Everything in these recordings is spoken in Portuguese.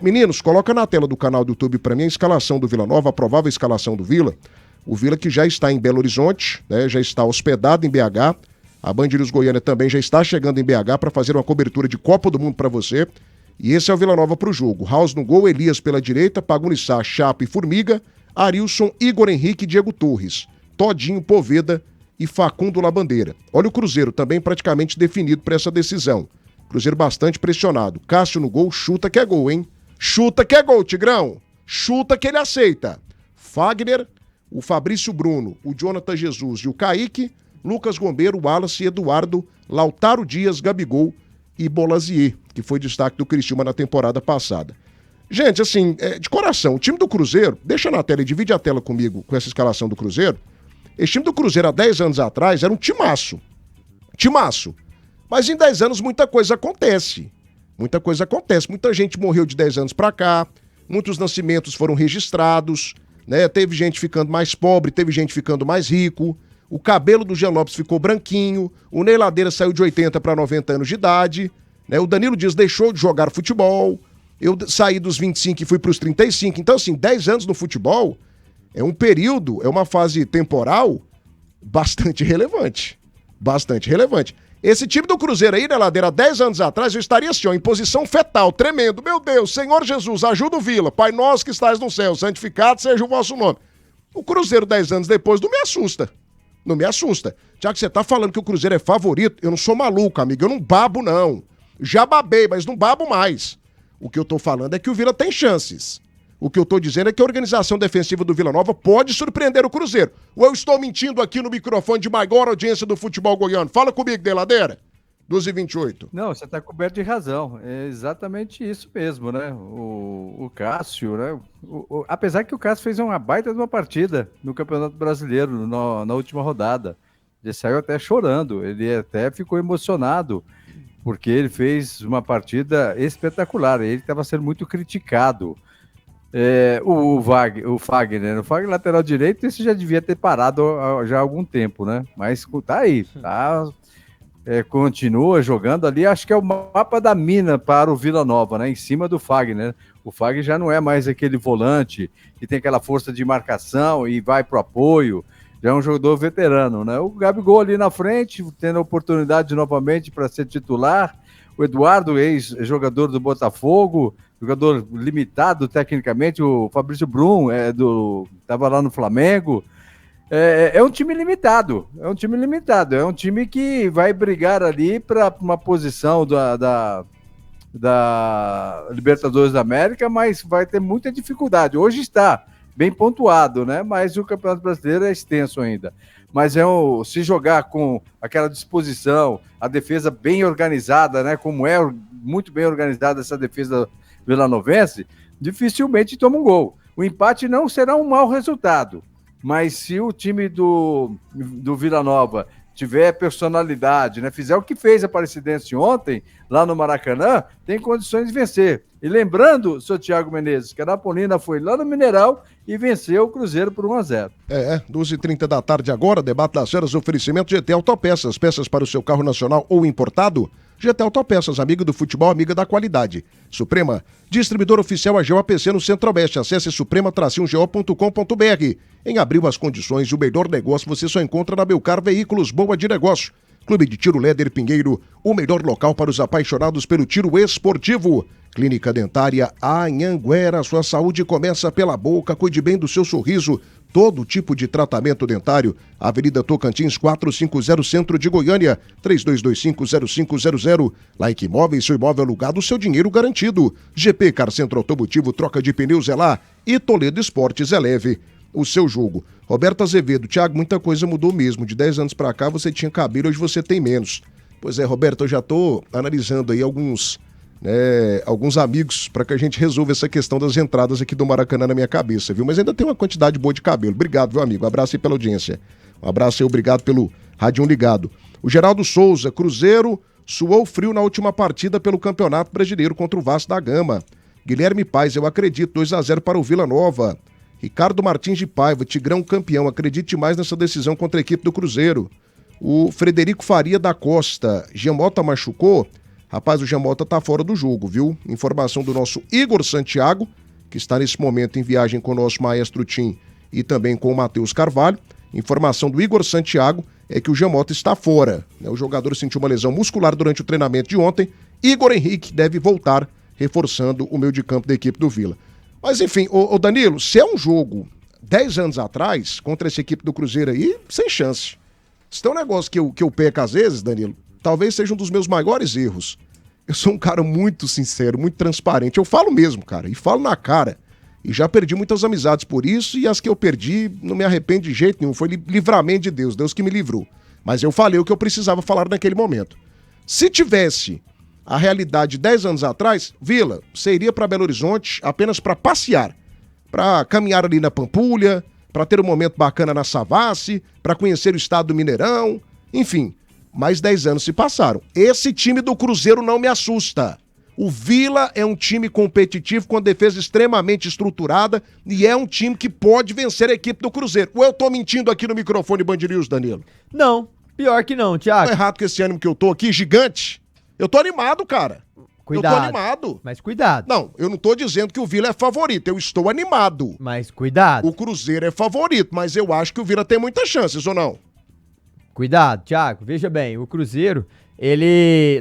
Meninos, coloca na tela do canal do YouTube para mim a escalação do Vila Nova, a provável escalação do Vila. O Vila que já está em Belo Horizonte, né, já está hospedado em BH. A Band News Goiânia também já está chegando em BH para fazer uma cobertura de Copa do Mundo para você. E esse é o Vila Nova para o jogo. House no gol, Elias pela direita, Pagunissá, Chapa e Formiga, Arilson, Igor Henrique e Diego Torres, Todinho, Poveda e Facundo Labandeira. Olha o Cruzeiro também praticamente definido para essa decisão. Cruzeiro bastante pressionado. Cássio no gol, chuta que é gol, hein? Chuta que é gol, Tigrão. Chuta que ele aceita. Fagner, o Fabrício Bruno, o Jonathan Jesus e o Kaique, Lucas Gombeiro, Wallace, Eduardo, Lautaro Dias, Gabigol e Bolazier, que foi destaque do Criciúma na temporada passada. Gente, assim, de coração, o time do Cruzeiro, deixa na tela e divide a tela comigo com essa escalação do Cruzeiro. Esse time do Cruzeiro há 10 anos atrás era um timaço. Timaço. Mas em 10 anos muita coisa acontece. Muita coisa acontece. Muita gente morreu de 10 anos pra cá, muitos nascimentos foram registrados, né? Teve gente ficando mais pobre, teve gente ficando mais rico, o cabelo do Jean Lopes ficou branquinho, o Ney Ladeira saiu de 80 para 90 anos de idade, né? O Danilo Dias deixou de jogar futebol, eu saí dos 25 e fui pros 35. Então, assim, 10 anos no futebol é um período, é uma fase temporal bastante relevante. Bastante relevante. Esse time do Cruzeiro aí, né, Ladeira, há 10 anos atrás, eu estaria assim, ó, em posição fetal, tremendo. Meu Deus, Senhor Jesus, ajuda o Vila. Pai nosso que estás no céu, santificado seja o vosso nome. O Cruzeiro 10 anos depois não me assusta. Não me assusta. Já que você tá falando que o Cruzeiro é favorito, eu não sou maluco, amigo. Eu não babo, não. Já babei, mas não babo mais. O que eu tô falando é que o Vila tem chances. O que eu tô dizendo é que a organização defensiva do Vila Nova pode surpreender o Cruzeiro. Ou eu estou mentindo aqui no microfone de maior audiência do futebol goiano? Fala comigo, Deladeira. 12h28. Não, você está coberto de razão. É exatamente isso mesmo, né? O Cássio, né? Apesar que o Cássio fez uma baita de uma partida no Campeonato Brasileiro na última rodada. Ele saiu até chorando, ele até ficou emocionado, porque ele fez uma partida espetacular. Ele estava sendo muito criticado. O Fagner lateral direito, esse já devia ter parado já há algum tempo, né? Mas tá aí, tá, continua jogando ali, acho que é o mapa da mina para o Vila Nova, né? Em cima do Fagner. O Fagner já não é mais aquele volante que tem aquela força de marcação e vai pro apoio, já é um jogador veterano, né? O Gabigol ali na frente, tendo a oportunidade novamente para ser titular. O Eduardo, ex-jogador do Botafogo, jogador limitado tecnicamente. O Fabrício Brum, estava lá no Flamengo. É um time limitado, é um time que vai brigar ali para uma posição da Libertadores da América, mas vai ter muita dificuldade. Hoje está bem pontuado, né? Mas o Campeonato Brasileiro é extenso ainda. Mas se jogar com aquela disposição, a defesa bem organizada, né? Como é muito bem organizada essa defesa vilanovense, dificilmente toma um gol. O empate não será um mau resultado, mas se o time do Vila Nova tiver personalidade, né? Fizer o que fez a Aparecidense ontem, lá no Maracanã, tem condições de vencer. E lembrando, seu Thiago Menezes, que a Napolina foi lá no Mineirão e venceu o Cruzeiro por 1-0. 12h30 da tarde agora, debate das feras, oferecimento GT Autopeças, peças para o seu carro nacional ou importado. GT Autopeças, amiga do futebol, amiga da qualidade. Suprema, distribuidor oficial AGU APC no Centro-Oeste. Acesse suprema-go.com.br. Em abril, as condições e o melhor negócio você só encontra na Belcar Veículos. Boa de negócio. Clube de Tiro Léder Pinheiro, o melhor local para os apaixonados pelo tiro esportivo. Clínica Dentária Anhanguera, sua saúde começa pela boca, cuide bem do seu sorriso. Todo tipo de tratamento dentário. Avenida Tocantins 450, Centro de Goiânia, 32250500. Like Imóveis, seu imóvel alugado, seu dinheiro garantido. GP Car Centro Automotivo, troca de pneus é lá. E Toledo Esportes é leve. O seu jogo. Roberto Azevedo, Thiago, muita coisa mudou mesmo. De 10 anos pra cá você tinha cabelo, hoje você tem menos. Pois é, Roberto, eu já tô analisando aí alguns amigos para que a gente resolva essa questão das entradas aqui do Maracanã na minha cabeça, viu? Mas ainda tem uma quantidade boa de cabelo. Obrigado, meu amigo. Um abraço aí pela audiência. Um abraço aí, obrigado pelo rádio ligado. O Geraldo Souza, Cruzeiro suou frio na última partida pelo Campeonato Brasileiro contra o Vasco da Gama. Guilherme Paes, eu acredito, 2-0 para o Vila Nova. Ricardo Martins de Paiva, Tigrão campeão, acredite mais nessa decisão contra a equipe do Cruzeiro. O Frederico Faria da Costa, Giamota machucou? Rapaz, o Jamota tá fora do jogo, viu? Informação do nosso Igor Santiago, que está nesse momento em viagem com o nosso maestro Tim e também com o Matheus Carvalho. Informação do Igor Santiago é que o Jamota está fora, né? O jogador sentiu uma lesão muscular durante o treinamento de ontem. Igor Henrique deve voltar, reforçando o meio de campo da equipe do Vila. Mas enfim, ô Danilo, se é um jogo 10 anos atrás, contra essa equipe do Cruzeiro aí, sem chance. Se tem um negócio que eu peco às vezes, Danilo, talvez seja um dos meus maiores erros. Eu sou um cara muito sincero, muito transparente. Eu falo mesmo, cara, e falo na cara. E já perdi muitas amizades por isso, e as que eu perdi, não me arrependo de jeito nenhum. Foi livramento de Deus, Deus que me livrou. Mas eu falei o que eu precisava falar naquele momento. Se tivesse a realidade 10 anos atrás, Vila, você iria para Belo Horizonte apenas para passear, para caminhar ali na Pampulha, para ter um momento bacana na Savassi, para conhecer o estado do Mineirão, enfim. Mais 10 anos se passaram. Esse time do Cruzeiro não me assusta. O Vila é um time competitivo com a defesa extremamente estruturada e é um time que pode vencer a equipe do Cruzeiro. Ou eu tô mentindo aqui no microfone Band News, Danilo? Não, pior que não, Thiago. Não é errado com esse ânimo que eu tô aqui, gigante. Eu tô animado, cara. Cuidado. Eu tô animado. Mas cuidado. Não, eu não tô dizendo que o Vila é favorito, eu estou animado. Mas cuidado. O Cruzeiro é favorito, mas eu acho que o Vila tem muitas chances, ou não? Cuidado, Thiago. Veja bem, o Cruzeiro,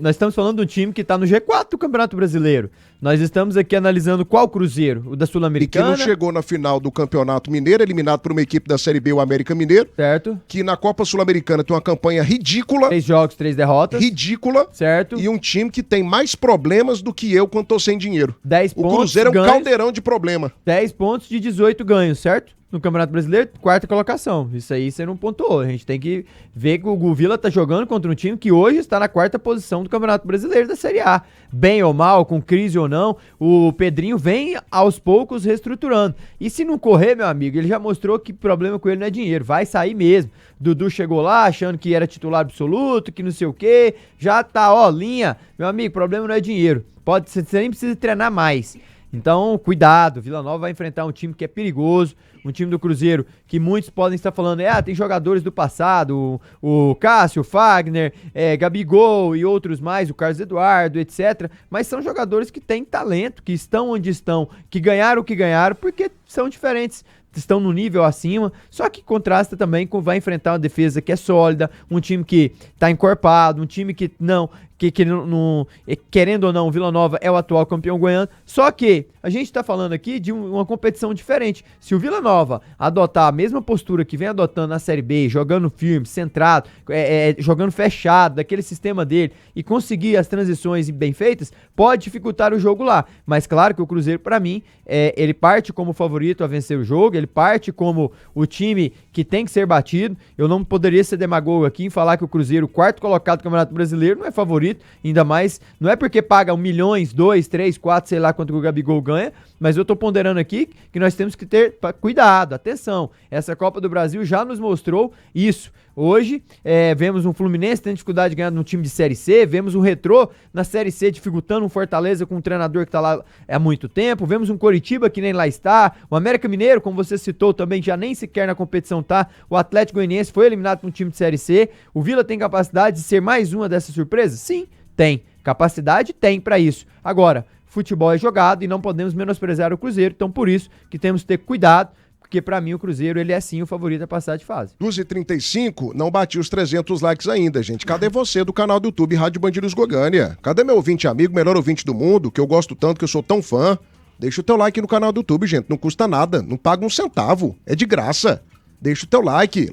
nós estamos falando de um time que tá no G4 do Campeonato Brasileiro. Nós estamos aqui analisando qual Cruzeiro? O da Sul-Americana. E que não chegou na final do Campeonato Mineiro, eliminado por uma equipe da Série B, o América Mineiro. Certo. Que na Copa Sul-Americana tem uma campanha ridícula. 3 jogos, 3 derrotas. Ridícula. Certo. E um time que tem mais problemas do que eu quando tô sem dinheiro. 10 pontos. O Cruzeiro é um ganhos, caldeirão de problema. 10 pontos de 18 ganhos, certo? No Campeonato Brasileiro, 4ª colocação. Isso aí você não pontuou. A gente tem que ver que o Vila tá jogando contra um time que hoje está na 4ª posição do Campeonato Brasileiro da Série A. Bem ou mal, com crise ou não, o Pedrinho vem aos poucos reestruturando. E se não correr, meu amigo, ele já mostrou que o problema com ele não é dinheiro. Vai sair mesmo. Dudu chegou lá achando que era titular absoluto, que não sei o quê. Já tá, ó, linha. Meu amigo, o problema não é dinheiro. Você nem precisa treinar mais. Então, cuidado, Vila Nova vai enfrentar um time que é perigoso, um time do Cruzeiro que muitos podem estar falando, tem jogadores do passado, o Cássio, o Fagner, Gabigol e outros mais, o Carlos Eduardo, etc. Mas são jogadores que têm talento, que estão onde estão, que ganharam o que ganharam, porque são diferentes, estão no nível acima, só que contrasta também com vai enfrentar uma defesa que é sólida, um time que tá encorpado, um time que não, querendo ou não, o Vila Nova é o atual campeão goiano, só que a gente tá falando aqui de uma competição diferente. Se o Vila Nova adotar a mesma postura que vem adotando na Série B, jogando firme, centrado, jogando fechado, daquele sistema dele, e conseguir as transições bem feitas, pode dificultar o jogo lá, mas claro que o Cruzeiro, pra mim, ele parte como favorito a vencer o jogo, ele parte como o time que tem que ser batido. Eu não poderia ser demagogo aqui em falar que o Cruzeiro, 4º colocado do Campeonato Brasileiro, não é favorito, ainda mais, não é porque paga 1 milhões, 2, 3, 4, sei lá quanto o Gabigol ganha, mas eu tô ponderando aqui que nós temos que ter cuidado, atenção, essa Copa do Brasil já nos mostrou isso. Hoje, vemos um Fluminense tendo dificuldade de ganhar num time de Série C, vemos um Retrô na Série C dificultando um Fortaleza com um treinador que tá lá há muito tempo, vemos um Coritiba que nem lá está, o América Mineiro, como você citou também, já nem sequer na competição tá, o Atlético Goianiense foi eliminado por um time de Série C, o Vila tem capacidade de ser mais uma dessas surpresas? Sim, tem. Capacidade tem pra isso. Agora, futebol é jogado e não podemos menosprezar o Cruzeiro, então por isso que temos que ter cuidado, porque pra mim o Cruzeiro, ele é sim o favorito a passar de fase. 2h35, não bati os 300 likes ainda, gente. Cadê você do canal do YouTube Rádio Band News Goiânia? Cadê meu ouvinte amigo, melhor ouvinte do mundo, que eu gosto tanto, que eu sou tão fã? Deixa o teu like no canal do YouTube, gente, não custa nada, não paga um centavo, é de graça. Deixa o teu like,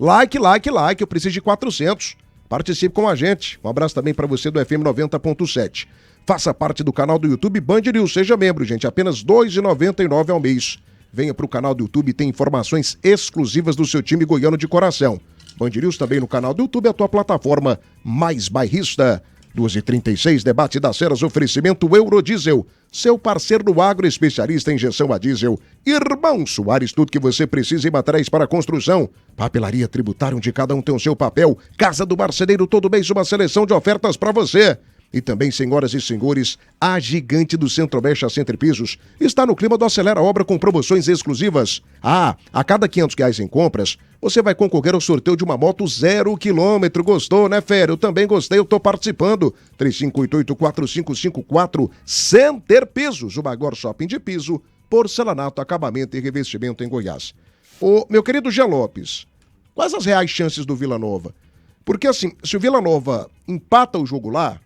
eu preciso de 400. Participe com a gente. Um abraço também pra você do FM 90.7. Faça parte do canal do YouTube Band News, seja membro, gente, apenas R$ 2,99 ao mês. Venha pro canal do YouTube e tem informações exclusivas do seu time goiano de coração. Band News também no canal do YouTube, a tua plataforma mais bairrista. 2h36, debate das feras, oferecimento Eurodiesel. Seu parceiro no agro, especialista em injeção a diesel. Irmão Soares, tudo que você precisa em materiais para construção. Papelaria tributária, onde cada um tem o seu papel. Casa do Marceneiro, todo mês uma seleção de ofertas para você. E também, senhoras e senhores, a gigante do Centro-Oeste, a Center Pisos, está no clima do Acelera Obra com promoções exclusivas. A cada R$500 em compras, você vai concorrer ao sorteio de uma moto 0 km. Gostou, né, Fério? Eu também gostei, eu tô participando. 3588-4554, Center Pisos, o maior shopping de piso, porcelanato, acabamento e revestimento em Goiás. Ô, meu querido Gé Lopes, quais as reais chances do Vila Nova? Porque assim, se o Vila Nova empata o jogo lá,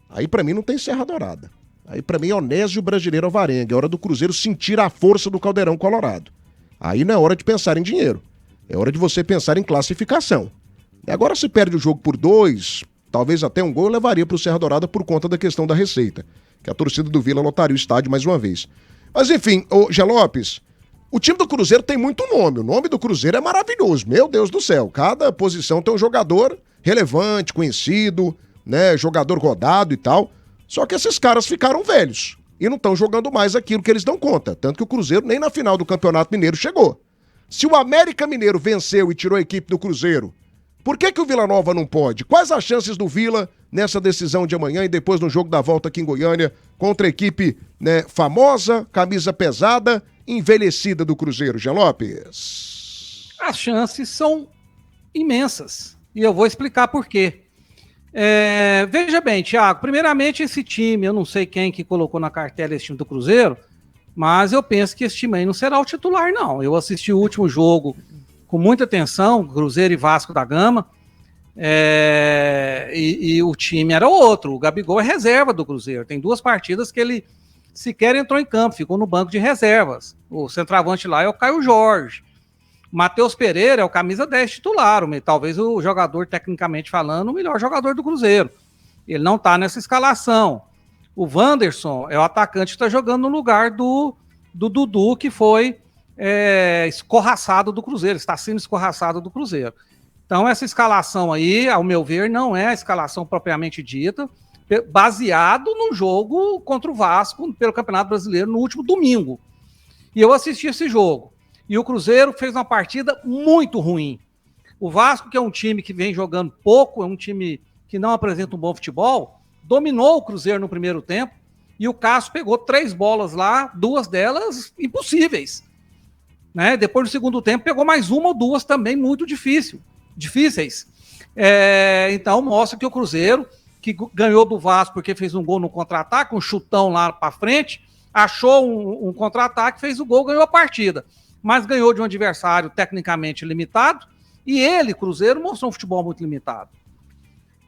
aí pra mim não tem Serra Dourada. Aí pra mim é Onésio Brasileiro Alvarenga. É hora do Cruzeiro sentir a força do Caldeirão Colorado. Aí não é hora de pensar em dinheiro. É hora de você pensar em classificação. E agora se perde o jogo por 2, talvez até um gol, eu levaria pro Serra Dourada por conta da questão da receita. Que a torcida do Vila lotaria o estádio mais uma vez. Mas enfim, ô Gé Lopes, o time do Cruzeiro tem muito nome. O nome do Cruzeiro é maravilhoso. Meu Deus do céu. Cada posição tem um jogador relevante, conhecido, né, jogador rodado e tal. Só que esses caras ficaram velhos e não estão jogando mais aquilo que eles dão conta. Tanto que o Cruzeiro nem na final do Campeonato Mineiro chegou. Se o América Mineiro venceu e tirou a equipe do Cruzeiro, por que o Vila Nova não pode? Quais as chances do Vila nessa decisão de amanhã e depois no jogo da volta aqui em Goiânia contra a equipe, né, famosa, camisa pesada, envelhecida do Cruzeiro, Gé Lopes? As chances são imensas. E eu vou explicar por quê. Veja bem, Thiago, primeiramente esse time, eu não sei quem que colocou na cartela esse time do Cruzeiro, mas eu penso que esse time aí não será o titular, não. Eu assisti o último jogo com muita atenção, Cruzeiro e Vasco da Gama, e o time era outro. O Gabigol é reserva do Cruzeiro. Tem 2 partidas que ele sequer entrou em campo, ficou no banco de reservas. O centroavante lá é o Caio Jorge. Matheus Pereira é o camisa 10 titular, talvez o jogador, tecnicamente falando, o melhor jogador do Cruzeiro. Ele não está nessa escalação. O Wanderson é o atacante que está jogando no lugar do Dudu, que foi escorraçado do Cruzeiro, está sendo escorraçado do Cruzeiro. Então essa escalação aí, ao meu ver, não é a escalação propriamente dita, baseado no jogo contra o Vasco pelo Campeonato Brasileiro no último domingo. E eu assisti esse jogo. E o Cruzeiro fez uma partida muito ruim. O Vasco, que é um time que vem jogando pouco, é um time que não apresenta um bom futebol, dominou o Cruzeiro no primeiro tempo e o Cássio pegou 3 bolas lá, 2 delas impossíveis. Né? Depois do segundo tempo pegou mais 1 ou 2 também muito difíceis. Então mostra que o Cruzeiro, que ganhou do Vasco porque fez um gol no contra-ataque, um chutão lá para frente, achou um contra-ataque, fez o gol, ganhou a partida. Mas ganhou de um adversário tecnicamente limitado, e ele, Cruzeiro, mostrou um futebol muito limitado.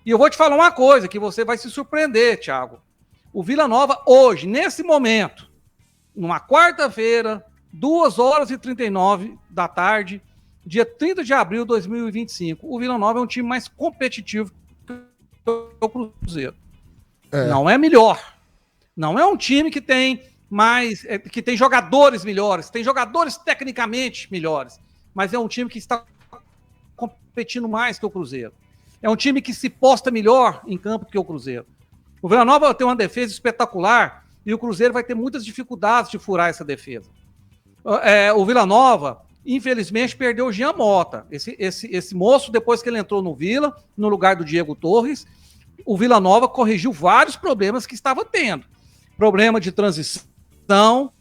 E eu vou te falar uma coisa, que você vai se surpreender, Thiago. O Vila Nova, hoje, nesse momento, numa quarta-feira, 2h39 da tarde, dia 30 de abril de 2025, o Vila Nova é um time mais competitivo que o Cruzeiro. Não é melhor. Não é um time que tem que tem jogadores melhores, tem jogadores tecnicamente melhores, mas é um time que está competindo mais que o Cruzeiro. É um time que se posta melhor em campo que o Cruzeiro. O Vila Nova tem uma defesa espetacular e o Cruzeiro vai ter muitas dificuldades de furar essa defesa. O Vila Nova, infelizmente, perdeu o Jean Mota. Esse moço, depois que ele entrou no Vila, no lugar do Diego Torres, o Vila Nova corrigiu vários problemas que estava tendo. Problema de transição,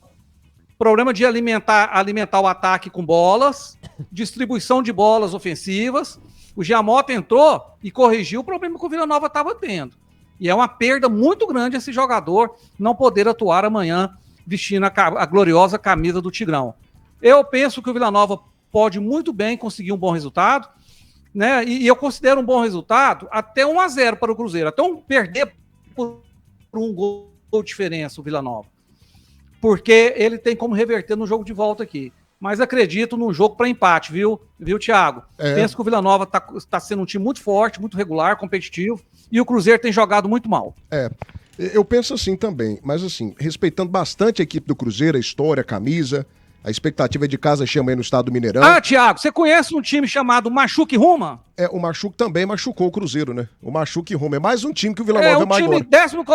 problema de alimentar o ataque com bolas, distribuição de bolas ofensivas. O Giamota entrou e corrigiu o problema que o Vila Nova estava tendo. E é uma perda muito grande esse jogador não poder atuar amanhã vestindo a gloriosa camisa do Tigrão. Eu penso que o Vila Nova pode muito bem conseguir um bom resultado, né? E eu considero um bom resultado até 1-0 para o Cruzeiro, até perder por um gol de diferença o Vila Nova. Porque ele tem como reverter no jogo de volta aqui. Mas acredito num jogo para empate, viu, Thiago? Penso que o Vila Nova está sendo um time muito forte, muito regular, competitivo, e o Cruzeiro tem jogado muito mal. Eu penso assim também, mas assim, respeitando bastante a equipe do Cruzeiro, a história, a camisa, a expectativa de casa chama aí no estado do Mineirão. Thiago, você conhece um time chamado Machuque Ruma? O Machuque também machucou o Cruzeiro, né? O Machuque Ruma é mais um time que o Vila Nova é maior. É um time décimo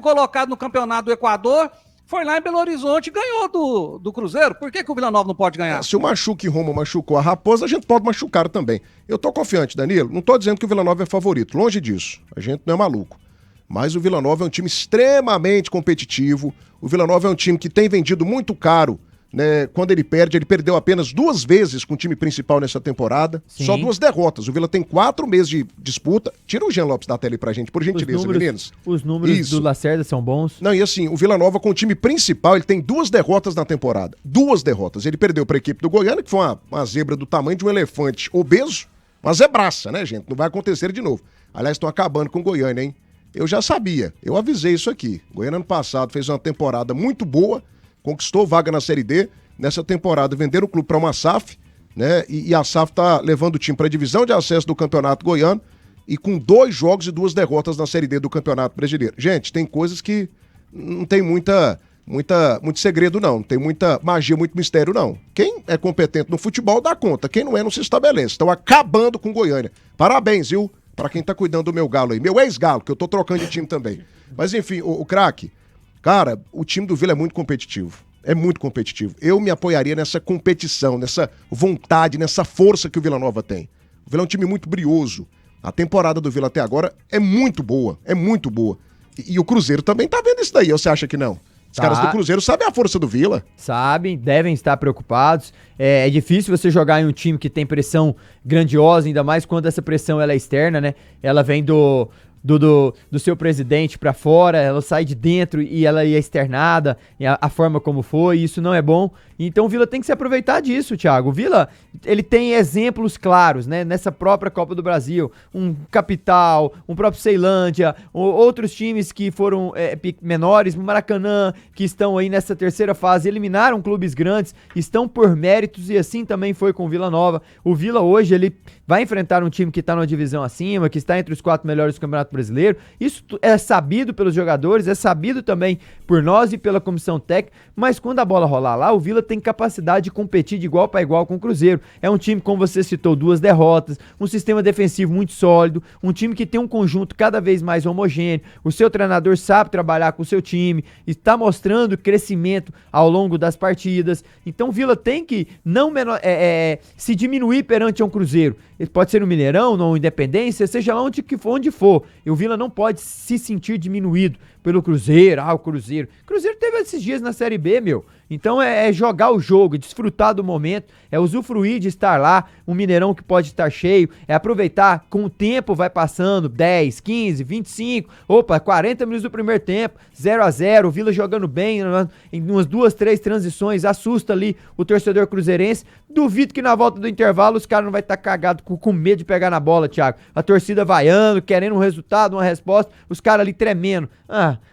colocado no campeonato do Equador, Foi lá em Belo Horizonte e ganhou do Cruzeiro. Por que o Vila Nova não pode ganhar? Se o Machuque Roma machucou a Raposa, a gente pode machucar também. Eu tô confiante, Danilo. Não tô dizendo que o Vila Nova é favorito. Longe disso. A gente não é maluco. Mas o Vila Nova é um time extremamente competitivo. O Vila Nova é um time que tem vendido muito caro, né? Quando ele perdeu apenas 2 vezes com o time principal nessa temporada. Sim. Só 2 derrotas. O Vila tem 4 meses de disputa. Tira o Jean Lopes da tela aí pra gente, por gentileza, meninos. Os números Isso. do Lacerda são bons. Não, e assim, o Vila Nova com o time principal, ele tem 2 derrotas na temporada. 2 derrotas. Ele perdeu pra equipe do Goiânia, que foi uma zebra do tamanho de um elefante obeso. Uma zebraça, né, gente? Não vai acontecer de novo. Aliás, estão acabando com o Goiânia, hein? Eu já sabia. Eu avisei isso aqui. O Goiânia ano passado fez uma temporada muito boa, conquistou vaga na Série D. Nessa temporada venderam o clube para uma SAF, né? E a SAF tá levando o time para a divisão de acesso do Campeonato Goiano e com 2 jogos e 2 derrotas na Série D do Campeonato Brasileiro. Gente, tem coisas que não tem muito segredo não, não tem muita magia, muito mistério não. Quem é competente no futebol dá conta, quem não é não se estabelece. Estão acabando com Goiânia. Parabéns, viu? Para quem tá cuidando do meu galo aí, meu ex-galo, que eu tô trocando de time também. Mas enfim, o craque, cara, o time do Vila é muito competitivo. É muito competitivo. Eu me apoiaria nessa competição, nessa vontade, nessa força que o Vila Nova tem. O Vila é um time muito brioso. A temporada do Vila até agora é muito boa, é muito boa. E o Cruzeiro também tá vendo isso daí, ou você acha que não? Os caras do Cruzeiro sabem a força do Vila. Sabem, devem estar preocupados. É difícil você jogar em um time que tem pressão grandiosa, ainda mais quando essa pressão ela é externa, né? Ela vem do seu presidente pra fora, ela sai de dentro e ela é externada, a forma como foi, isso não é bom. Então o Vila tem que se aproveitar disso, Thiago. O Vila, ele tem exemplos claros, né? Nessa própria Copa do Brasil, um Capital, um próprio Ceilândia, outros times que foram menores, Maracanã, que estão aí nessa terceira fase, eliminaram clubes grandes, estão por méritos e assim também foi com o Vila Nova. O Vila hoje, ele vai enfrentar um time que está numa divisão acima, que está entre os 4 melhores do Campeonato Brasileiro. Isso é sabido pelos jogadores, é sabido também por nós e pela comissão técnica, mas quando a bola rolar lá, o Vila tem capacidade de competir de igual para igual com o Cruzeiro. É um time, como você citou, 2 derrotas, um sistema defensivo muito sólido, um time que tem um conjunto cada vez mais homogêneo. O seu treinador sabe trabalhar com o seu time, está mostrando crescimento ao longo das partidas. Então o Vila tem que não se diminuir perante um Cruzeiro. Ele pode ser no Mineirão, no Independência, seja lá onde for. E o Vila não pode se sentir diminuído pelo Cruzeiro. O Cruzeiro. O Cruzeiro teve esses dias na Série B, meu. Então é jogar o jogo, desfrutar do momento, é usufruir de estar lá, um Mineirão que pode estar cheio, é aproveitar, com o tempo vai passando, 10, 15, 25, 40 minutos do primeiro tempo, 0-0, o Vila jogando bem, em umas 2, 3 transições, assusta ali o torcedor cruzeirense. Duvido que na volta do intervalo os caras não vai estar cagados com medo de pegar na bola, Thiago. A torcida vaiando, querendo um resultado, uma resposta, os caras ali tremendo.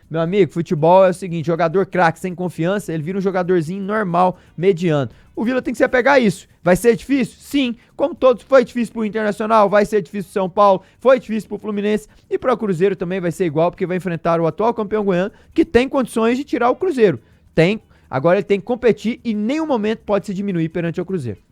Meu amigo, futebol é o seguinte, jogador craque sem confiança, ele vira um jogadorzinho normal, mediano. O Vila tem que se apegar a isso. Vai ser difícil? Sim. Como todos, foi difícil pro Internacional, vai ser difícil pro São Paulo, foi difícil pro Fluminense e pro Cruzeiro também vai ser igual, porque vai enfrentar o atual campeão goiano, que tem condições de tirar o Cruzeiro. Tem. Agora ele tem que competir e em nenhum momento pode se diminuir perante o Cruzeiro.